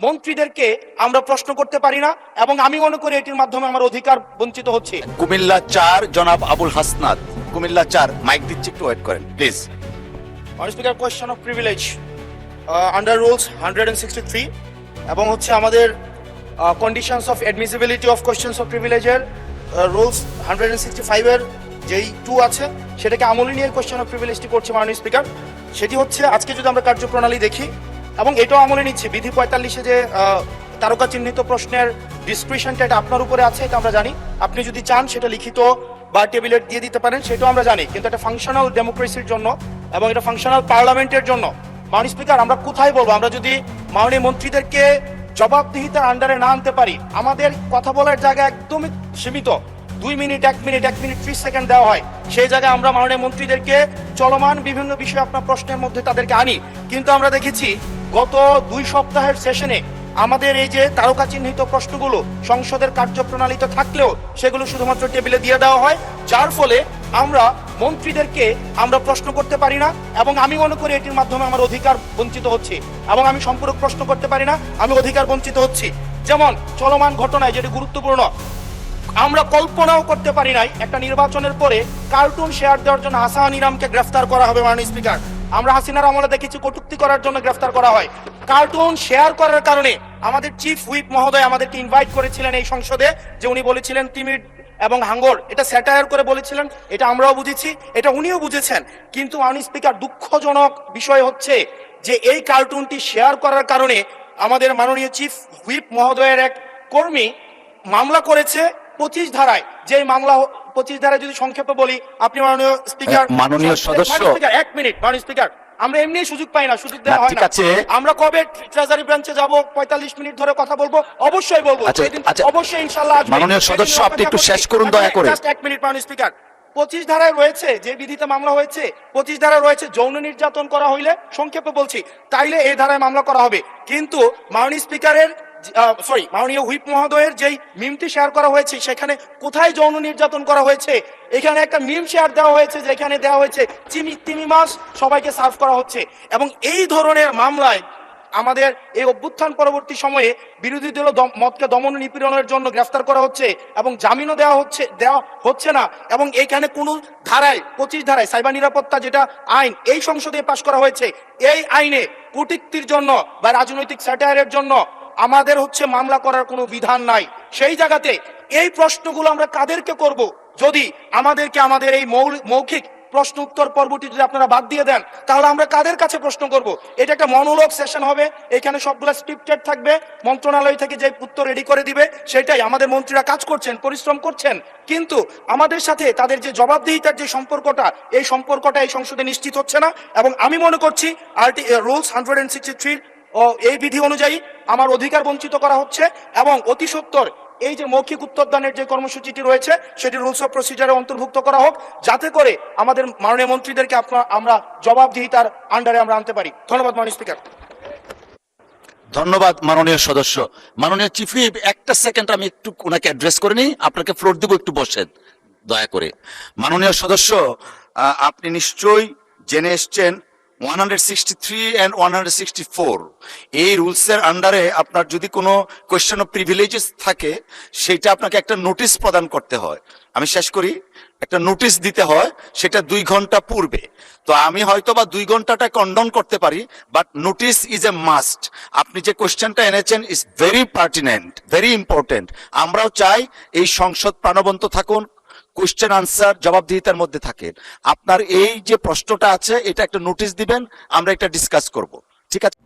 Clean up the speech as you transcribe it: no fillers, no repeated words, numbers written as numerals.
মন্ত্রীদেরকে আমরা প্রশ্ন করতে পারি না, এবং আমি মনে করি এটির মাধ্যমে আমার অধিকার বঞ্চিত হচ্ছে। কুমিল্লা 4 জনাব আবুল হাসনাত, কুমিল্লা 4, মাইক দিচ্ছি, একটু ওয়েট করেন please. Speaker, question of privilege under rules 163 এবং হচ্ছে আমাদের conditions of admissibility of questions of প্রিভিলেজের রুলস 165 এর যেই 2 আছে সেটাকে আমলে নিয়ে কোয়েশ্চেন অফ প্রিভিলেজটি করছে মাননীয় স্পিকার। সেটি হচ্ছে আজকে যদি আমরা কার্যপ্রণালী দেখি, এবং এটাও আমলে নিচ্ছি, বিধি 45-এ যে তারকা চিহ্নিত প্রশ্নের ডিসক্রিপশনটা এটা আপনার উপরে আছে, এটা আমরা জানি। আপনি যদি চান সেটা লিখিত বা টেবিলে দিয়ে দিতে পারেন, সেটাও আমরা জানি। কিন্তু এটা ফাংশনাল ডেমোক্রেসির জন্য এবং এটা ফাংশনাল পার্লামেন্টের জন্য মাননীয় স্পিকার আমরা কোথায় বলবো? আমরা যদি মাননীয় মন্ত্রীদেরকে জবাবদিহিতার আন্ডারে না আনতে পারি, আমাদের কথা বলার জায়গা একদমই সীমিত, 2 মিনিট 1 মিনিট 1 মিনিট 30 সেকেন্ড দেওয়া হয়, সেই জায়গায় আমরা মাননীয় মন্ত্রীদেরকে চলমান বিভিন্ন বিষয় আপনার প্রশ্নের মধ্যে তাদেরকে আনি। কিন্তু আমরা দেখেছি গত 2 সপ্তাহের সেশনে আমাদের এই যে তারকা চিহ্নিত প্রশ্নগুলো সংসদের কার্যপ্রণালীতে থাকলেও সেগুলো শুধুমাত্র টেবিলে দিয়ে দেওয়া হয়, যার ফলে আমরা মন্ত্রীদেরকে আমরা প্রশ্ন করতে পারি না, এবং আমি মনে করি এটির মাধ্যমে আমার অধিকার বঞ্চিত হচ্ছে, এবং আমি সম্পূরক প্রশ্ন করতে পারি না, আমি অধিকার বঞ্চিত হচ্ছি। যেমন চলমান ঘটনায় যেটি গুরুত্বপূর্ণ, আমরা কল্পনাও করতে পারি নাই একটা নির্বাচনের পরে কার্টুন শেয়ার দেওয়ার জন্য হাসান ইরামকে গ্রেফতার করা হবে মাননীয় স্পিকার। আমরা হাসিনার আমলে দেখেছি কটূক্তি করার জন্য গ্রেফতার করা হয়। কার্টুন শেয়ার করার কারণে আমাদের চিফ হুইপ মহোদয় আমাদেরকে ইনভাইট করেছিলেন এই সংসদে, যে উনি বলেছিলেন তিমির এবং হাঙ্গর, এটা স্যাটায়ার করে বলেছিলেন, এটা আমরাও বুঝেছি, এটা উনিও বুঝেছেন। কিন্তু মাননীয় স্পিকার, দুঃখজনক বিষয় হচ্ছে যে এই কার্টুনটি শেয়ার করার কারণে আমাদের মাননীয় চিফ হুইপ মহোদয়ের এক কর্মী মামলা করেছে 25 ধারায়। যে মামলা 25 ধারায় যদি সংক্ষেপে বলি, আপনি মাননীয় স্পিকার, মাননীয় সদস্য, 1 মিনিট মাননীয় স্পিকার, আমরা এমনি সুযোগ পাই না, সুযোগ দেওয়া হয় না। আমরা কবে ট্রেজারি ব্রাঞ্চে যাব, 45 মিনিট ধরে কথা বলবো, অবশ্যই বলবো, অবশ্যই ইনশাআল্লাহ। মাননীয় সদস্য, আপনি একটু শেষ করুন দয়া করে। 1 মিনিট মাননীয় স্পিকার। 25 ধারায় রয়েছে, যে বিধিতে মামলা হয়েছে 25 ধারায় রয়েছে যৌন নির্যাতন করা হইলে, সংক্ষেপে বলছি, তাইলে এই ধারায় মামলা করা হবে। কিন্তু মাননীয় স্পিকারের মাননীয় হুইপ মহোদয়ের যেই মিমটি শেয়ার করা হয়েছে, সেখানে কোথায় যৌন নির্যাতন করা হয়েছে? এখানে একটা মিম শেয়ার দেওয়া হয়েছে, যেখানে দেওয়া হয়েছে চিনি মাছ সবাইকে সার্ভ করা হচ্ছে। এবং এই ধরনের মামলায় আমাদের এই অভ্যুত্থান পরবর্তী সময়ে বিরোধী দল মতকে দমন নিপীড়নের জন্য গ্রেফতার করা হচ্ছে, এবং জামিনও দেওয়া হচ্ছে না। এবং এইখানে কোনো ধারায় 25 ধারায় সাইবার নিরাপত্তা যেটা আইন এই সংসদে পাশ করা হয়েছে, এই আইনে কটূক্তির জন্য বা রাজনৈতিক স্যাটায়ারের জন্য আমাদের হচ্ছে মামলা করার কোনো বিধান নাই। সেই জায়গাতে এই প্রশ্নগুলো আমরা কাদেরকে করব? যদি আমাদেরকে আমাদের এই মৌখিক প্রশ্ন উত্তর পর্বটি যদি আপনারা বাদ দিয়ে দেন, তাহলে আমরা কাদের কাছে প্রশ্ন করব? এটা একটা মনোলগ সেশন হবে, এখানে সবগুলো স্ক্রিপ্টেড থাকবে, মন্ত্রণালয় থেকে যে উত্তর রেডি করে দিবে সেটাই। আমাদের মন্ত্রীরা কাজ করছেন, পরিশ্রম করছেন, কিন্তু আমাদের সাথে তাদের যে জবাবদিহিতার যে সম্পর্কটা, এই সম্পর্কটা এই সংসদে নিশ্চিত হচ্ছে না। এবং আমি মনে করছি রুলস 163 ও এই বিধি অনুযায়ী আমার অধিকার বঞ্চিত করা হচ্ছে, এবং অতি সত্বর এই যে মৌখিক উত্তরদানের যে কর্মসূচিটি রয়েছে সেটি রুলস অফ প্রসিজারে অন্তর্ভুক্ত করা হোক, যাতে করে আমাদের মাননীয় মন্ত্রীদেরকে আমরা জবাবদিহিতার আন্ডারে আমরা আনতে পারি। ধন্যবাদ মাননীয় স্পিকার। ধন্যবাদ মাননীয় সদস্য। মাননীয় চিফ হুইপ, একটা সেকেন্ড আমি একটু ওনাকে অ্যাড্রেস করে নিই, আপনাকে ফ্লোর দিব, একটু বসেন দয়া করে। মাননীয় সদস্য, আপনি নিশ্চয়ই জেনে এসছেন 163 and 164 এই রুলসের আন্ডারে আপনার যদি কোনো কোয়েশ্চেন অফ প্রিভিলেজেস থাকে, সেটা আপনাকে একটা নোটিশ প্রদান করতে হয়। আমি শেষ করি, একটা নোটিশ দিতে হয়, সেটা 2 ঘন্টা পূর্বে। তো আমি হয়তো বা 2 ঘন্টাটা কন্ডন করতে পারি, but notice is a must. আপনি যে কোয়েশ্চেনটা এনেছেন is very pertinent, very important. আমরাও চাই এই সংসদ প্রাণবন্ত থাকুন, কোয়েশ্চেন আনসার জবাবদিহিতার মধ্যে থাকেন। আপনার এই যে প্রশ্নটা আছে, এটা একটা নোটিশ দিবেন, আমরা এটা ডিসকাস করব, ঠিক আছে?